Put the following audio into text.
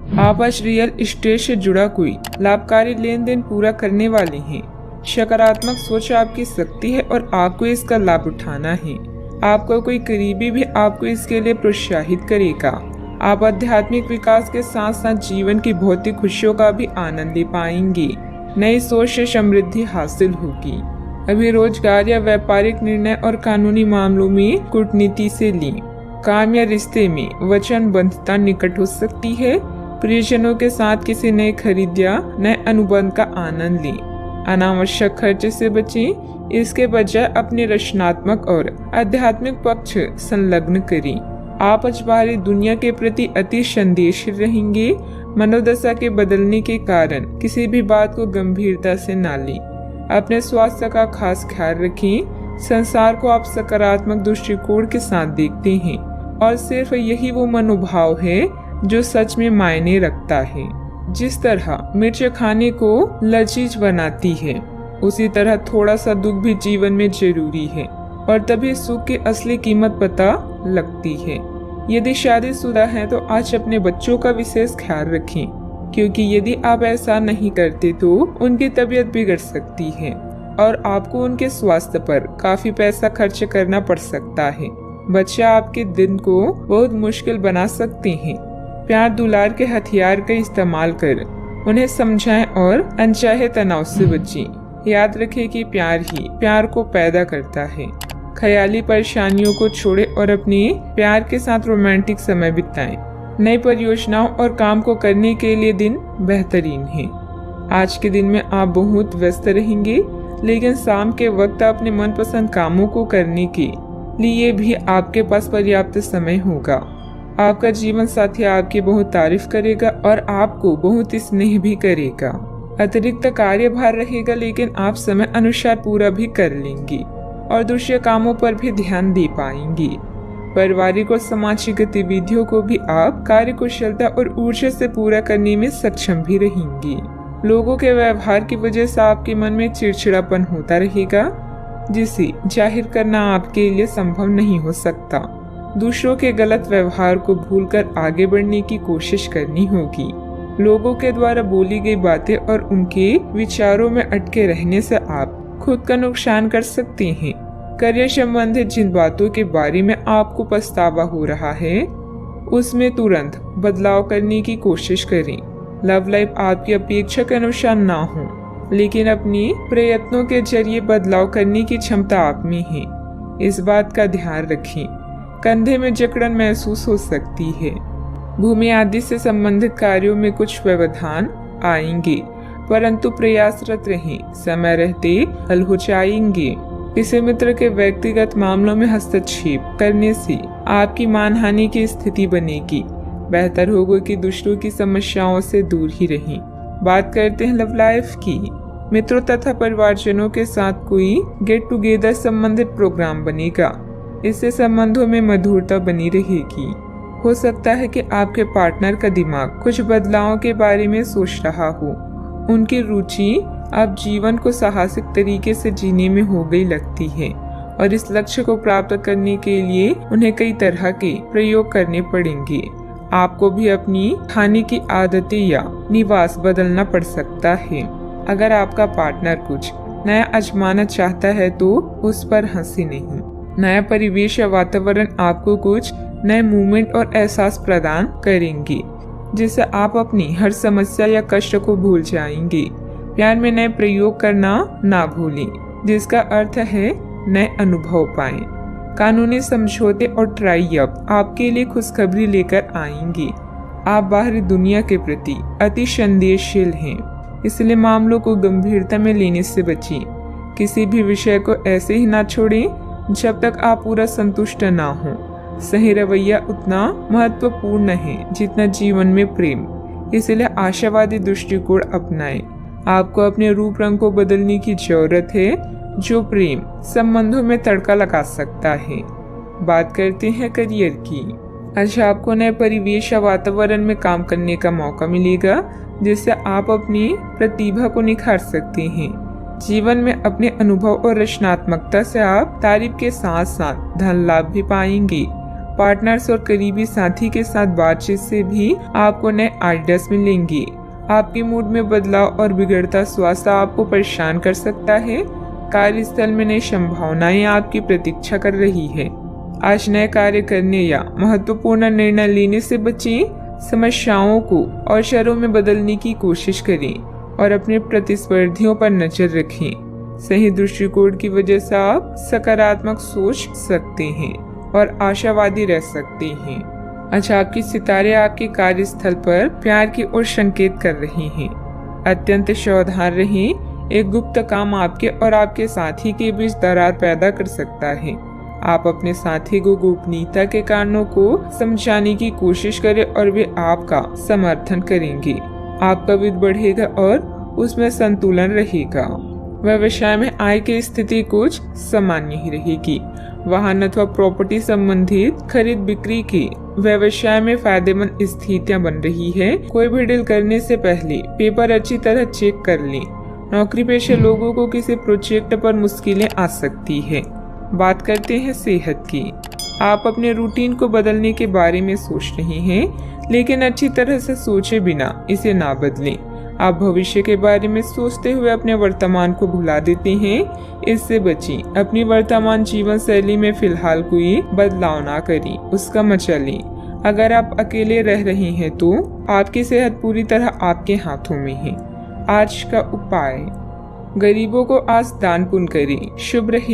आप आज real estate से जुड़ा कोई लाभकारी लेन देन पूरा करने वाले हैं। सकारात्मक सोच आपकी शक्ति है और आपको इसका लाभ उठाना है। आपका कोई करीबी भी आपको इसके लिए प्रोत्साहित करेगा। आप आध्यात्मिक विकास के साथ साथ जीवन की भौतिक खुशियों का भी आनंद ले पाएंगे। नई सोच से समृद्धि हासिल होगी। अभी रोजगार या व्यापारिक निर्णय और कानूनी मामलों में कूटनीति से लें। काम या रिश्ते में वचनबद्धता निकट हो सकती है। प्रियजनों के साथ किसी नए खरीद या नए अनुबंध का आनंद लें। अनावश्यक खर्चे से बचें। इसके बजाय अपने रचनात्मक और आध्यात्मिक पक्ष संलग्न करें। आप आज बाहरी दुनिया के प्रति अति संवेदनशील रहेंगे। मनोदशा के बदलने के कारण किसी भी बात को गंभीरता से न लें। अपने स्वास्थ्य का खास ख्याल रखें। संसार को आप सकारात्मक दृष्टिकोण के साथ देखते हैं और सिर्फ यही वो मनोभाव है जो सच में मायने रखता है। जिस तरह मिर्च खाने को लजीज बनाती है, उसी तरह थोड़ा सा दुख भी जीवन में जरूरी है और तभी सुख की असली कीमत पता लगती है। यदि शादीशुदा हैं तो आज अपने बच्चों का विशेष ख्याल रखें, क्योंकि यदि आप ऐसा नहीं करते तो उनकी तबीयत बिगड़ सकती है और आपको उनके स्वास्थ्य पर काफी पैसा खर्च करना पड़ सकता है। बच्चे आपके दिन को बहुत मुश्किल बना सकते हैं। प्यार दुलार के हथियार का इस्तेमाल कर उन्हें समझाएं और अनचाहे तनाव से बचें। याद रखें कि प्यार ही प्यार को पैदा करता है। ख्याली परेशानियों को छोड़ें और अपने प्यार के साथ रोमांटिक समय बिताएं। नई परियोजनाओं और काम को करने के लिए दिन बेहतरीन है। आज के दिन में आप बहुत व्यस्त रहेंगे, लेकिन शाम के वक्त अपने मनपसंद कामों को करने के लिए भी आपके पास पर्याप्त समय होगा। आपका जीवन साथी आपकी बहुत तारीफ करेगा और आपको बहुत स्नेह भी करेगा। अतिरिक्त कार्यभार रहेगा, लेकिन आप समय अनुसार पूरा भी कर लेंगे और दूसरे कामों पर भी ध्यान दे पाएंगे। पारिवारिक और सामाजिक गतिविधियों को भी आप कार्यकुशलता और ऊर्जा से पूरा करने में सक्षम भी रहेंगे। लोगों के व्यवहार की वजह से आपके मन में चिड़चिड़ापन होता रहेगा, जिसे जाहिर करना आपके लिए संभव नहीं हो सकता। दूसरों के गलत व्यवहार को भूलकर आगे बढ़ने की कोशिश करनी होगी। लोगों के द्वारा बोली गई बातें और उनके विचारों में अटके रहने से आप खुद का नुकसान कर सकते हैं। करियर संबंधित जिन बातों के बारे में आपको पछतावा हो रहा है, उसमें तुरंत बदलाव करने की कोशिश करें। लव लाइफ आपकी अपेक्षा के अनुसार ना हो, लेकिन अपने प्रयत्नों के जरिए बदलाव करने की क्षमता आप में है। इस बात का ध्यान रखें। कंधे में जकड़न महसूस हो सकती है। भूमि आदि से संबंधित कार्यों में कुछ व्यवधान आएंगे, परंतु प्रयासरत रहें। समय रहते हल हो जाएंगे। किसी मित्र के व्यक्तिगत मामलों में हस्तक्षेप करने से आपकी मानहानि की स्थिति बनेगी। बेहतर होगा कि दूसरों की समस्याओं से दूर ही रहें। बात करते हैं लव लाइफ की। मित्रों तथा परिवारजनों के साथ कोई गेट टुगेदर संबंधित प्रोग्राम बनेगा। इससे संबंधों में मधुरता बनी रहेगी। हो सकता है कि आपके पार्टनर का दिमाग कुछ बदलावों के बारे में सोच रहा हो। उनकी रुचि अब जीवन को साहसिक तरीके से जीने में हो गई लगती है और इस लक्ष्य को प्राप्त करने के लिए उन्हें कई तरह के प्रयोग करने पड़ेंगे। आपको भी अपनी खाने की आदतें या निवास बदलना पड़ सकता है। अगर आपका पार्टनर कुछ नया आजमाना चाहता है तो उस पर हंसी नहीं। नया परिवेश या वातावरण आपको कुछ नए मूवमेंट और एहसास प्रदान करेंगे, जिससे आप अपनी हर समस्या या कष्ट को भूल जाएंगे। प्यार में नए प्रयोग करना ना भूलें, जिसका अर्थ है नए अनुभव पाएं। कानूनी समझौते और ट्राई अप आपके लिए खुशखबरी लेकर आएंगे। आप बाहरी दुनिया के प्रति अति संवेदनशील हैं, इसलिए मामलों को गंभीरता में लेने से बचें। किसी भी विषय को ऐसे ही ना छोड़ें जब तक आप पूरा संतुष्ट ना हो। सही रवैया उतना महत्वपूर्ण है जितना जीवन में प्रेम, इसलिए आशावादी दृष्टिकोण अपनाएं। आपको अपने रूप रंग को बदलने की जरूरत है, जो प्रेम संबंधों में तड़का लगा सकता है। बात करते हैं करियर की। आज आपको नए परिवेश या वातावरण में काम करने का मौका मिलेगा, जिससे आप अपनी प्रतिभा को निखार सकते हैं। जीवन में अपने अनुभव और रचनात्मकता से आप तारीफ के साथ साथ धन लाभ भी पाएंगे। पार्टनर्स और करीबी साथी के साथ बातचीत से भी आपको नए आइडियाज मिलेंगे। आपके मूड में बदलाव और बिगड़ता स्वास्थ्य आपको परेशान कर सकता है। कार्यस्थल में नई संभावनाएं आपकी प्रतीक्षा कर रही है। आज नए कार्य करने या महत्वपूर्ण निर्णय लेने से बचें। समस्याओं को अवसरों में बदलने की कोशिश करें और अपने प्रतिस्पर्धियों पर नजर रखें। सही दृष्टिकोण की वजह से आप सकारात्मक सोच सकते हैं और आशावादी रह सकते हैं। अच्छा, आपके सितारे आपके कार्यस्थल पर प्यार की ओर संकेत कर रहे हैं। अत्यंत सावधान रहें। एक गुप्त काम आपके और आपके साथी के बीच दरार पैदा कर सकता है। आप अपने साथी को गोपनीयता के कारणों को समझाने की कोशिश करें और वे आपका समर्थन करेंगे। आपका वित्त बढ़ेगा और उसमें संतुलन रहेगा। व्यवसाय में आय की स्थिति कुछ सामान्य ही रहेगी। वाहन अथवा प्रॉपर्टी संबंधित खरीद बिक्री की व्यवसाय में फायदेमंद स्थितियां बन रही है। कोई भी डील करने से पहले पेपर अच्छी तरह चेक कर लें। नौकरी पेशे लोगों को किसी प्रोजेक्ट पर मुश्किलें आ सकती है। बात करते हैं सेहत की। आप अपने रूटीन को बदलने के बारे में सोच रहे हैं, लेकिन अच्छी तरह से सोचे बिना इसे ना बदलें। आप भविष्य के बारे में सोचते हुए अपने वर्तमान को भुला देते हैं। इससे बचें। अपनी वर्तमान जीवन शैली में फिलहाल कोई बदलाव ना करें, उसका मजा लें। अगर आप अकेले रह रहे हैं तो आपकी सेहत पूरी तरह आपके हाथों में है। आज का उपाय, गरीबों को आज दान पुण्य करें। शुभ रहे।